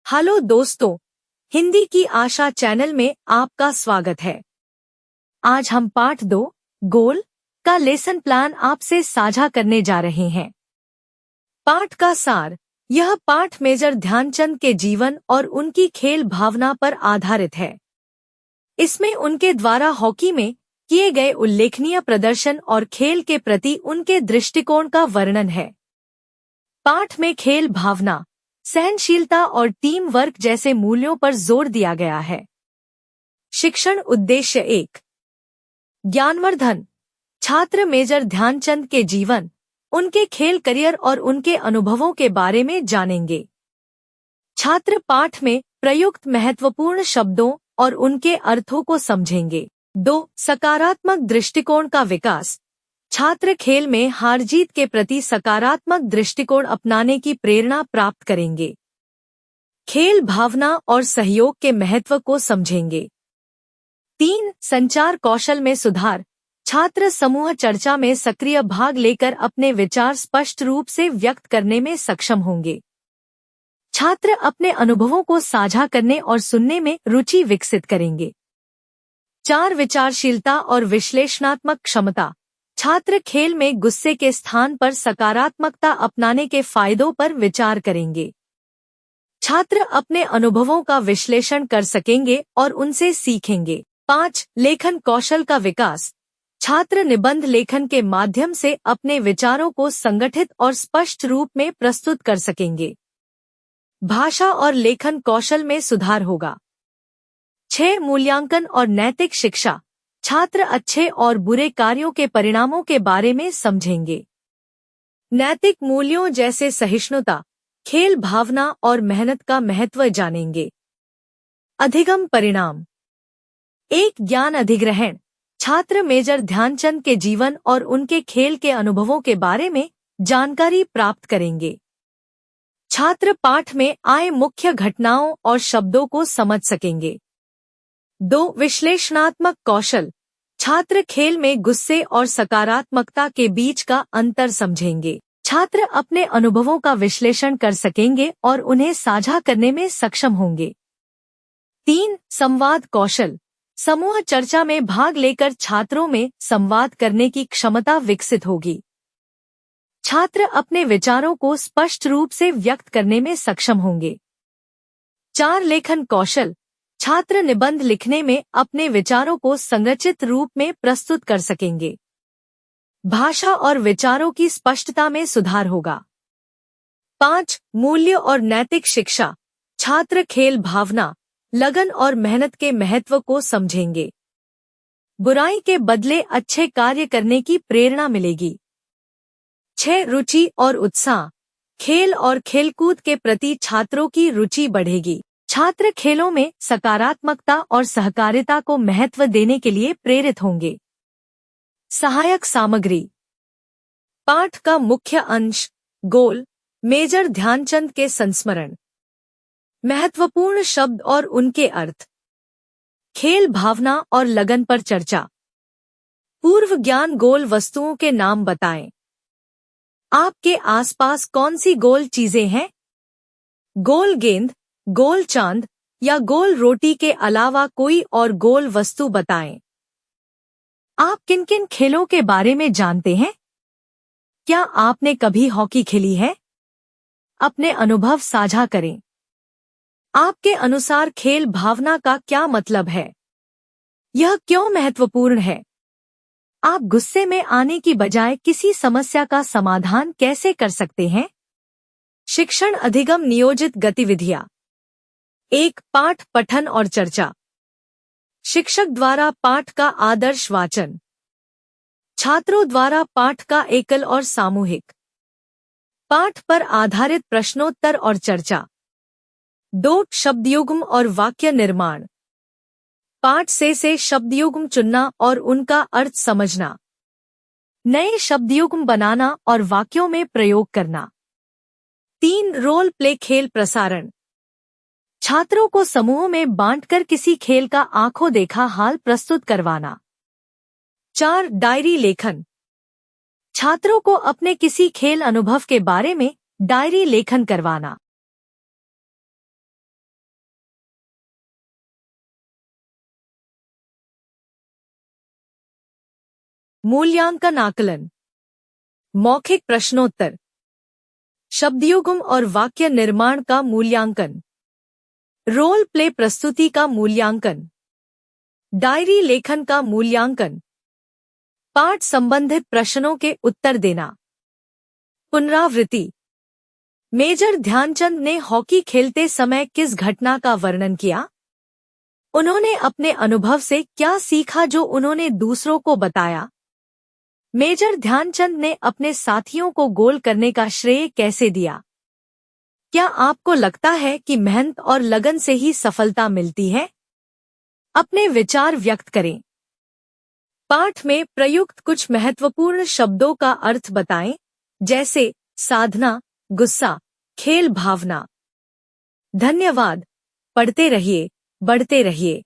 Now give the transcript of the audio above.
Hello दोस्तों, हिंदी की आशा channel में आपका स्वागत है। आज हम पाठ 2 गोल का लेसन प्लान आपसे साझा करने जा रहे हैं। पाठ का सार। यह पाठ मेजर ध्यानचंद के जीवन और उनकी खेल भावना पर आधारित है। इसमें उनके द्वारा हॉकी में किए गए उल्लेखनीय प्रदर्शन और खेल के प्रति उनके दृष्टिकोण का वर्णन है। पाठ में खेल भावना, सहनशीलता और टीम वर्क जैसे मूल्यों पर जोर दिया गया है। शिक्षण उद्देश्य 1। ज्ञानवर्धन। छात्र मेजर ध्यानचंद के जीवन, उनके खेल करियर और उनके अनुभवों के बारे में जानेंगे। छात्र पाठ में प्रयुक्त महत्वपूर्ण शब्दों और उनके अर्थों को समझेंगे। 2। सकारात्मक दृष्टिकोण का विकास। छात्र खेल में हार जीत के प्रति सकारात्मक दृष्टिकोण अपनाने की प्रेरणा प्राप्त करेंगे। खेल भावना और सहयोग के महत्व को समझेंगे। 3। संचार कौशल में सुधार। छात्र समूह चर्चा में सक्रिय भाग लेकर अपने विचार स्पष्ट रूप से व्यक्त करने में सक्षम होंगे। छात्र अपने अनुभवों को साझा करने और सुनने में रुचि विकसित करेंगे। 4। विचारशीलता और विश्लेषणात्मक क्षमता। छात्र खेल में गुस्से के स्थान पर सकारात्मकता अपनाने के फायदों पर विचार करेंगे। छात्र अपने अनुभवों का विश्लेषण कर सकेंगे और उनसे सीखेंगे। 5। लेखन कौशल का विकास। छात्र निबंध लेखन के माध्यम से अपने विचारों को संगठित और स्पष्ट रूप में प्रस्तुत कर सकेंगे। भाषा और लेखन कौशल में सुधार होगा। 6। मूल्यांकन और नैतिक शिक्षा। छात्र अच्छे और बुरे कार्यों के परिणामों के बारे में समझेंगे। नैतिक मूल्यों जैसे सहिष्णुता, खेल भावना और मेहनत का महत्व जानेंगे। अधिगम परिणाम। 1। ज्ञान अधिग्रहण। छात्र मेजर ध्यानचंद के जीवन और उनके खेल के अनुभवों के बारे में जानकारी प्राप्त करेंगे। छात्र पाठ में आए मुख्य घटनाओं और शब्दों को समझ सकेंगे। 2। विश्लेषणात्मक कौशल। छात्र खेल में गुस्से और सकारात्मकता के बीच का अंतर समझेंगे। छात्र अपने अनुभवों का विश्लेषण कर सकेंगे और उन्हें साझा करने में सक्षम होंगे। 3। संवाद कौशल। समूह चर्चा में भाग लेकर छात्रों में संवाद करने की क्षमता विकसित होगी। छात्र अपने विचारों को स्पष्ट रूप से व्यक्त करने में सक्षम होंगे। 4। लेखन कौशल। छात्र निबंध लिखने में अपने विचारों को संरचित रूप में प्रस्तुत कर सकेंगे। भाषा और विचारों की स्पष्टता में सुधार होगा। 5। मूल्य और नैतिक शिक्षा। छात्र खेल भावना, लगन और मेहनत के महत्व को समझेंगे। बुराई के बदले अच्छे कार्य करने की प्रेरणा मिलेगी। 6। रुचि और उत्साह। खेल और खेलकूद के प्रति छात्रों की रुचि बढ़ेगी। छात्र खेलों में सकारात्मकता और सहकारिता को महत्व देने के लिए प्रेरित होंगे। सहायक सामग्री। पाठ का मुख्य अंश गोल, मेजर ध्यानचंद के संस्मरण। महत्वपूर्ण शब्द और उनके अर्थ। खेल भावना और लगन पर चर्चा। पूर्व ज्ञान गोल वस्तुओं के नाम बताएं। आपके आसपास कौन सी गोल चीजें हैं? गोल गेंद, गोल चांद या गोल रोटी के अलावा कोई और गोल वस्तु बताएं। आप किन किन खेलों के बारे में जानते हैं? क्या आपने कभी हॉकी खेली है? अपने अनुभव साझा करें। आपके अनुसार खेल भावना का क्या मतलब है? यह क्यों महत्वपूर्ण है? आप गुस्से में आने की बजाय किसी समस्या का समाधान कैसे कर सकते हैं? शिक्षण अधिगम नियोजित गतिविधियां। 1। पाठ पठन और चर्चा। शिक्षक द्वारा पाठ का आदर्श वाचन। छात्रों द्वारा पाठ का एकल और सामूहिक। पाठ पर आधारित प्रश्नोत्तर और चर्चा। 2। शब्दयुग्म और वाक्य निर्माण। पाठ से शब्दयुग्म चुनना और उनका अर्थ समझना। नए शब्दयुग्म बनाना और वाक्यों में प्रयोग करना। 3। रोल प्ले खेल प्रसारण। छात्रों को समूह में बांटकर किसी खेल का आंखों देखा हाल प्रस्तुत करवाना। 4। डायरी लेखन। छात्रों को अपने किसी खेल अनुभव के बारे में डायरी लेखन करवाना। मूल्यांकन आकलन, मौखिक प्रश्नोत्तर, शब्दयुग्म और वाक्य निर्माण का मूल्यांकन, रोल प्ले प्रस्तुति का मूल्यांकन, डायरी लेखन का मूल्यांकन, पाठ संबंधित प्रश्नों के उत्तर देना। पुनरावृत्ति। मेजर ध्यानचंद ने हॉकी खेलते समय किस घटना का वर्णन किया? उन्होंने अपने अनुभव से क्या सीखा जो उन्होंने दूसरों को बताया? मेजर ध्यानचंद ने अपने साथियों को गोल करने का श्रेय कैसे दिया? क्या आपको लगता है कि मेहनत और लगन से ही सफलता मिलती है? अपने विचार व्यक्त करें। पाठ में प्रयुक्त कुछ महत्वपूर्ण शब्दों का अर्थ बताएं, जैसे साधना, गुस्सा, खेल भावना। धन्यवाद। पढ़ते रहिए, बढ़ते रहिए।